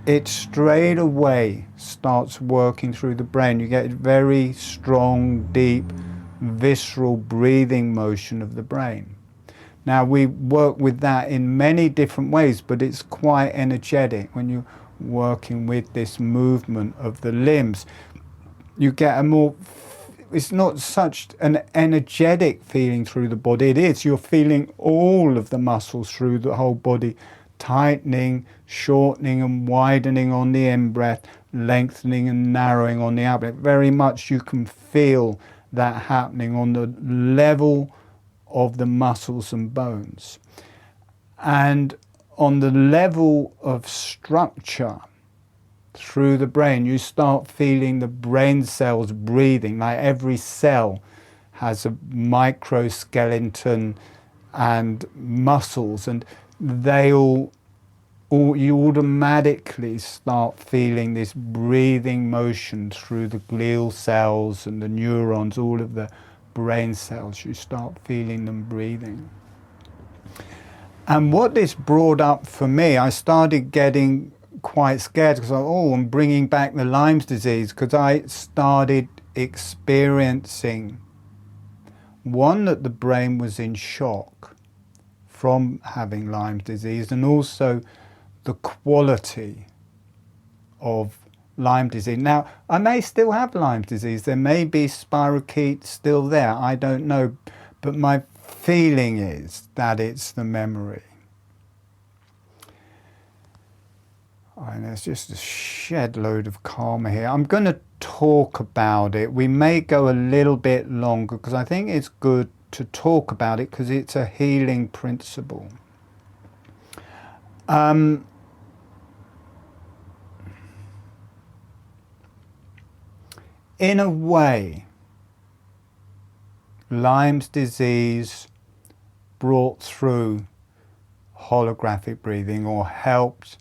it straight away starts working through the brain. You get very strong, deep, visceral breathing motion of the brain. Now, we work with that in many different ways, but it's quite energetic when you're working with this movement of the limbs. You get a more, it's not such an energetic feeling through the body. It is, you're feeling all of the muscles through the whole body, tightening, shortening and widening on the in-breath, lengthening and narrowing on the out-breath. Very much you can feel that happening on the level of the muscles and bones. And on the level of structure through the brain, you start feeling the brain cells breathing, like every cell has a microskeleton and muscles, and they all you automatically start feeling this breathing motion through the glial cells and the neurons, all of the brain cells. You start feeling them breathing. And what this brought up for me, I started getting quite scared because I'm bringing back the Lyme's disease, because I started experiencing, one, that the brain was in shock from having Lyme's disease, and also the quality of Lyme disease. Now, I may still have Lyme disease. There may be spirochetes still there. I don't know. But my feeling is that it's the memory. And there's just a shed load of karma here. I'm going to talk about it. We may go a little bit longer because I think it's good to talk about it because it's a healing principle. In a way, Lyme's disease brought through holographic breathing, or helped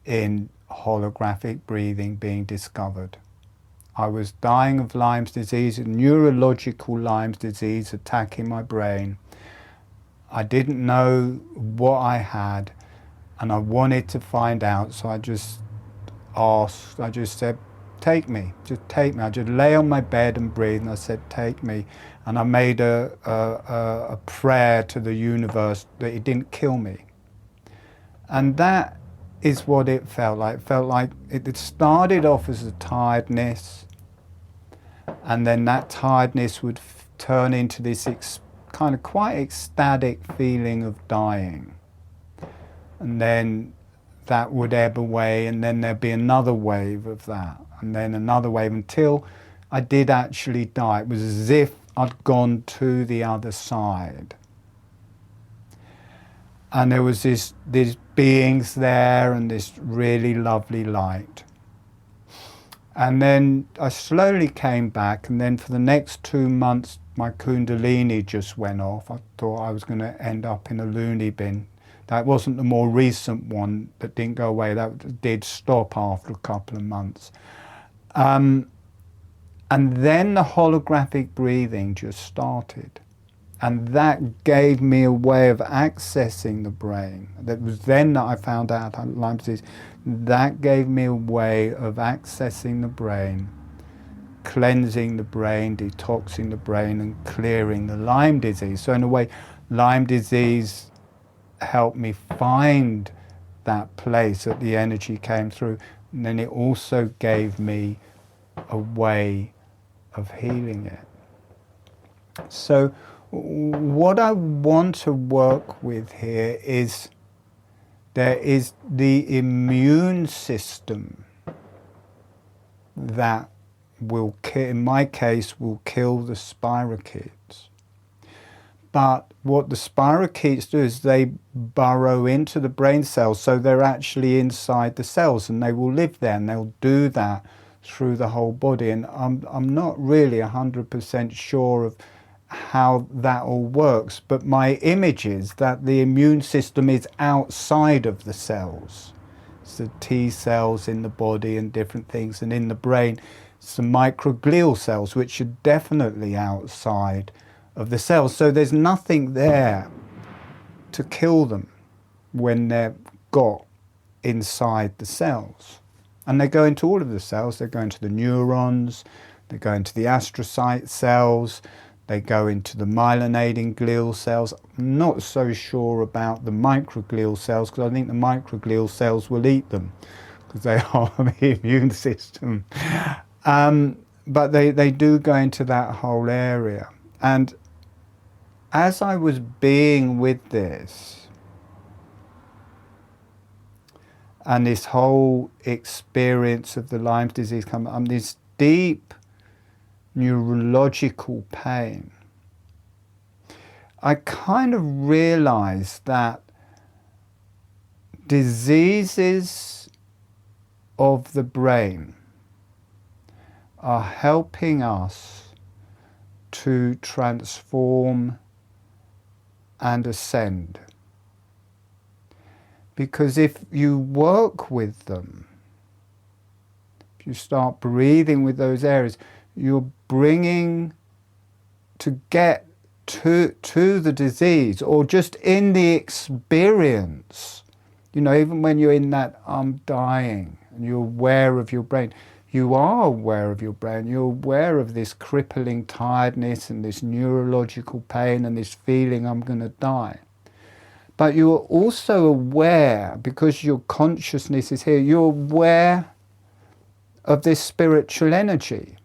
in holographic breathing being discovered. I was dying of Lyme's disease, a neurological Lyme's disease attacking my brain. I didn't know what I had, and I wanted to find out, so I just asked, I just said, take me, just take me. I just lay on my bed and breathe, and I said, take me. And I made a prayer to the universe that it didn't kill me. And that is what it felt like. It felt like it started off as a tiredness, and then that tiredness would turn into this kind of quite ecstatic feeling of dying. And then that would ebb away, and then there'd be another wave of that, and then another wave, until I did actually die. It was as if I'd gone to the other side. And there was these beings there, and this really lovely light. And then I slowly came back, and then for the next 2 months, my Kundalini just went off. I thought I was going to end up in a loony bin. That wasn't the more recent one that didn't go away. That did stop after a couple of months. And then the holographic breathing just started. And that gave me a way of accessing the brain. That was then that I found out I had Lyme disease. That gave me a way of accessing the brain, cleansing the brain, detoxing the brain, and clearing the Lyme disease. So in a way, Lyme disease helped me find that place that the energy came through. And then it also gave me a way of healing it. So what I want to work with here is, there is the immune system that will, in my case, will kill the spirochetes. But what the spirochetes do is they burrow into the brain cells, so they're actually inside the cells, and they will live there, and they'll do that through the whole body. And I'm not really 100% sure of how that all works, but my image is that the immune system is outside of the cells. It's the T cells in the body and different things, and in the brain it's the microglial cells, which are definitely outside of the cells. So there's nothing there to kill them when they're got inside the cells. And they go into all of the cells. They go into the neurons, they go into the astrocyte cells, they go into the myelinating glial cells. I'm not so sure about the microglial cells, because I think the microglial cells will eat them, because they are the immune system. But they do go into that whole area. And as I was being with this, and this whole experience of the Lyme disease coming, this deep neurological pain, I kind of realized that diseases of the brain are helping us to transform and ascend. Because if you work with them, if you start breathing with those areas, you're bringing to get to the disease, or just in the experience, you know, even when you're in that I'm dying and you're aware of your brain, you are aware of your brain, you're aware of this crippling tiredness and this neurological pain and this feeling I'm going to die. But you're also aware, because your consciousness is here, you're aware of this spiritual energy.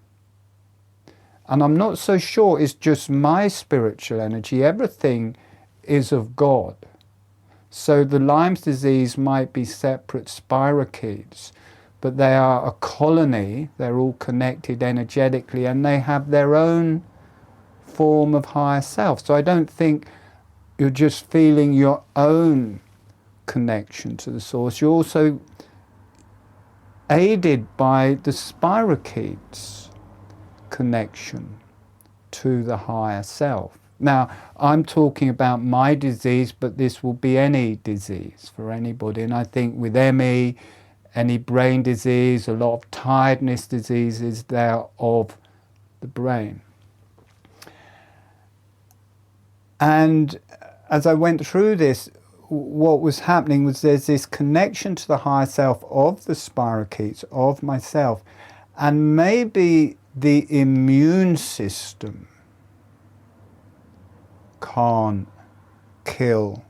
And I'm not so sure it's just my spiritual energy. Everything is of God. So the Lyme disease might be separate spirochetes, but they are a colony. They're all connected energetically, and they have their own form of higher self. So I don't think you're just feeling your own connection to the source. You're also aided by the spirochetes' connection to the higher self. Now, I'm talking about my disease, but this will be any disease for anybody. And I think with ME, any brain disease, a lot of tiredness diseases, they're of the brain. And as I went through this, what was happening was there's this connection to the higher self of the spirochetes, of myself, and maybe the immune system can't kill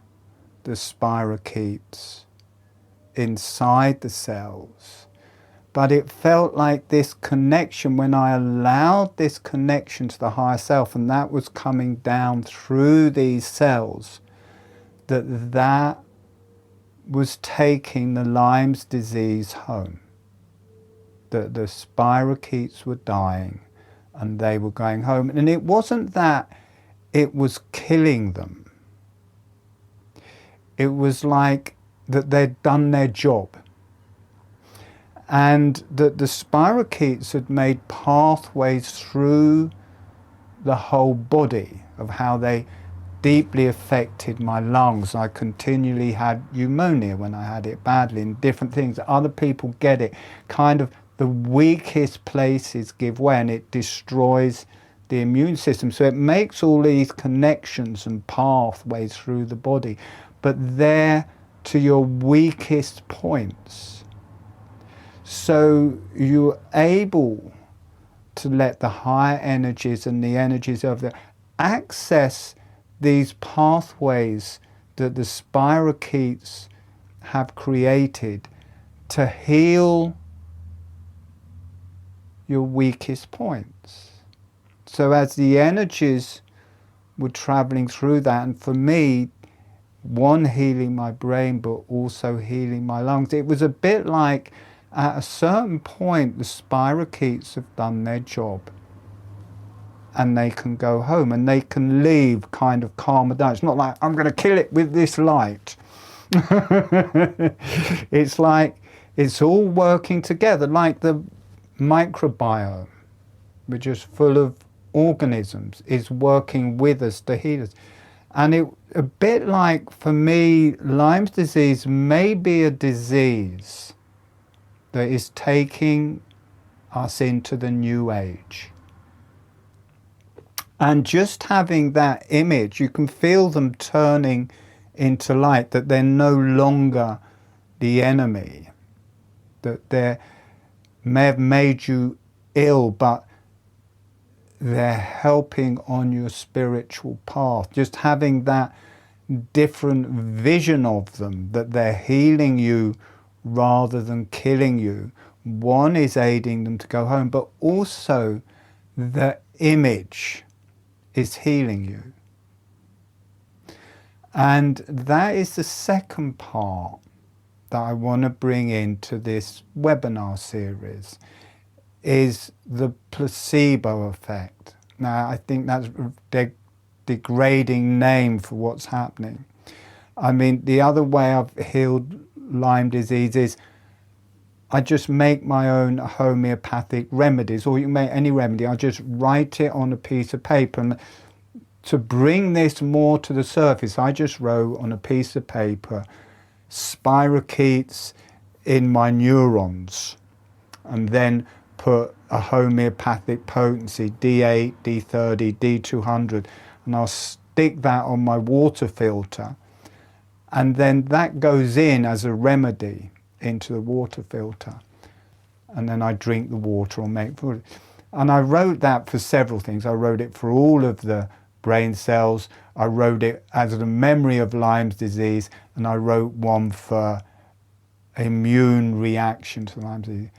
the spirochetes inside the cells. But it felt like this connection, when I allowed this connection to the higher self, and that was coming down through these cells, that was taking the Lyme's disease home. That the spirochetes were dying and they were going home. And it wasn't that it was killing them. It was like that they'd done their job. And that the spirochetes had made pathways through the whole body of how they deeply affected my lungs. I continually had pneumonia when I had it badly, and different things. Other people get it. Kind of the weakest places give way, and it destroys the immune system. So it makes all these connections and pathways through the body, but they're to your weakest points. So you're able to let the higher energies and the energies of the access these pathways that the spirochetes have created to heal your weakest points. So as the energies were traveling through that, and for me, one, healing my brain, but also healing my lungs, it was a bit like at a certain point the spirochetes have done their job and they can go home and they can leave kind of calmer down. It's not like, I'm going to kill it with this light. It's like it's all working together, like the microbiome, which is full of organisms, is working with us to heal us. And it a bit like, for me, Lyme's disease may be a disease that is taking us into the new age. And just having that image, you can feel them turning into light, that they're no longer the enemy, that may have made you ill, but they're helping on your spiritual path. Just having that different vision of them, that they're healing you rather than killing you. One is aiding them to go home, but also the image is healing you. And that is the second part that I want to bring into this webinar series, is the placebo effect. Now, I think that's a degrading name for what's happening. I mean, the other way I've healed Lyme disease is I just make my own homeopathic remedies, or you can make any remedy. I just write it on a piece of paper. And to bring this more to the surface, I just wrote on a piece of paper, spirochetes in my neurons, and then put a homeopathic potency, D8, D30, D200, and I'll stick that on my water filter. And then that goes in as a remedy into the water filter. And then I drink the water or make food. And I wrote that for several things. I wrote it for all of the brain cells. I wrote it as a memory of Lyme's disease. And I wrote one for immune reaction to Lyme's disease.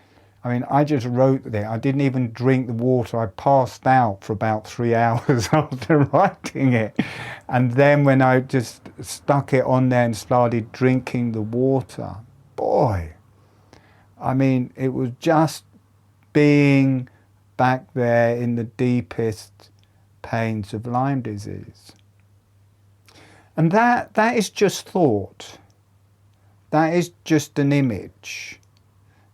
I mean, I just wrote there. I didn't even drink the water. I passed out for about 3 hours after writing it. And then when I just stuck it on there and started drinking the water, boy, I mean, it was just being back there in the deepest pains of Lyme disease. And that is just thought. That is just an image.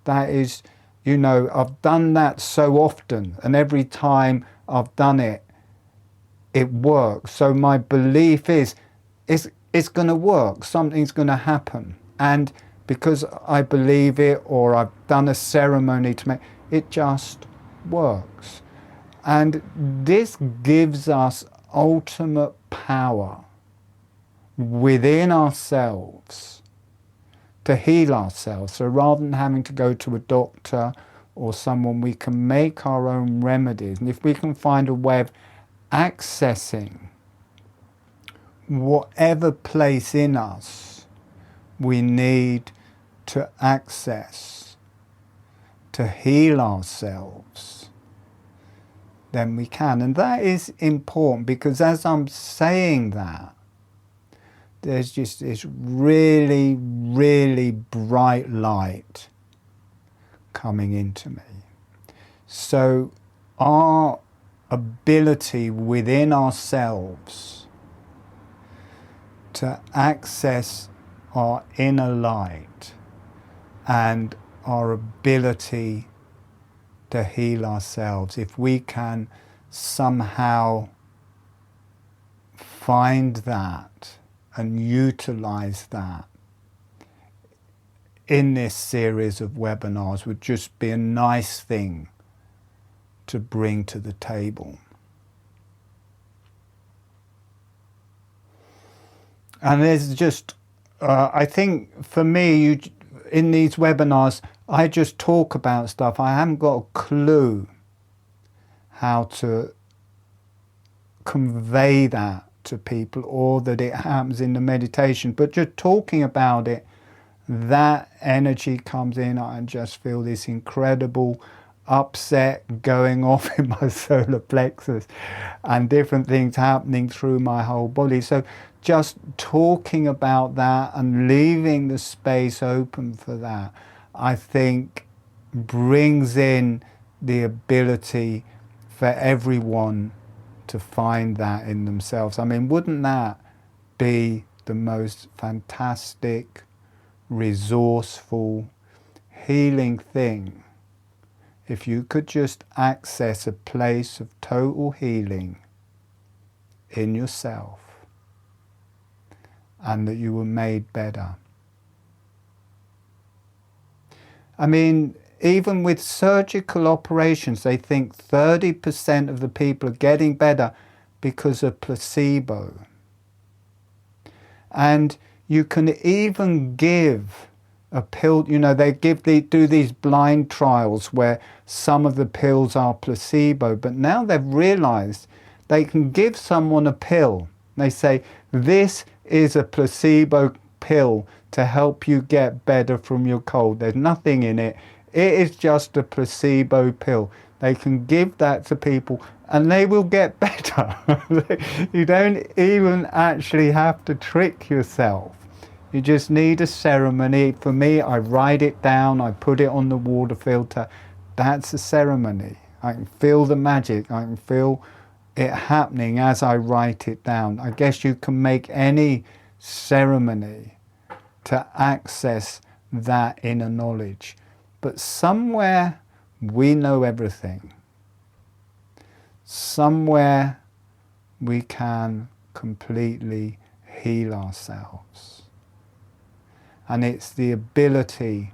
That is, you know, I've done that so often, and every time I've done it, it works. So my belief is, it's going to work. Something's going to happen. And because I believe it, or I've done a ceremony to make it, just works. And this gives us ultimate power within ourselves to heal ourselves. So rather than having to go to a doctor or someone, we can make our own remedies. And if we can find a way of accessing whatever place in us we need to access to heal ourselves, then we can. And that is important, because as I'm saying that, there's just this really, really bright light coming into me. So our ability within ourselves to access our inner light and our ability to heal ourselves, if we can somehow find that and utilize that in this series of webinars, would just be a nice thing to bring to the table. And there's just, I think for me, in these webinars, I just talk about stuff. I haven't got a clue how to convey that to people, or that it happens in the meditation. But just talking about it, that energy comes in. I just feel this incredible upset going off in my solar plexus, and different things happening through my whole body. So just talking about that and leaving the space open for that, I think brings in the ability for everyone to find that in themselves. I mean, wouldn't that be the most fantastic, resourceful, healing thing? If you could just access a place of total healing in yourself, and that you were made better. I mean, even with surgical operations, they think 30% of the people are getting better because of placebo. And you can even give a pill, you know, they do these blind trials where some of the pills are placebo, but now they've realized they can give someone a pill. They say, this is a placebo pill to help you get better from your cold. There's nothing in it. It is just a placebo pill. They can give that to people and they will get better. You don't even actually have to trick yourself. You just need a ceremony. For me, I write it down, I put it on the water filter. That's a ceremony. I can feel the magic. I can feel it happening as I write it down. I guess you can make any ceremony to access that inner knowledge. But somewhere we know everything. Somewhere we can completely heal ourselves. And it's the ability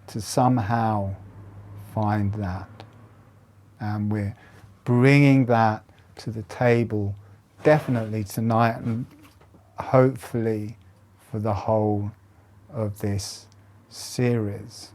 to somehow find that. And we're bringing that to the table definitely tonight and hopefully for the whole of this series.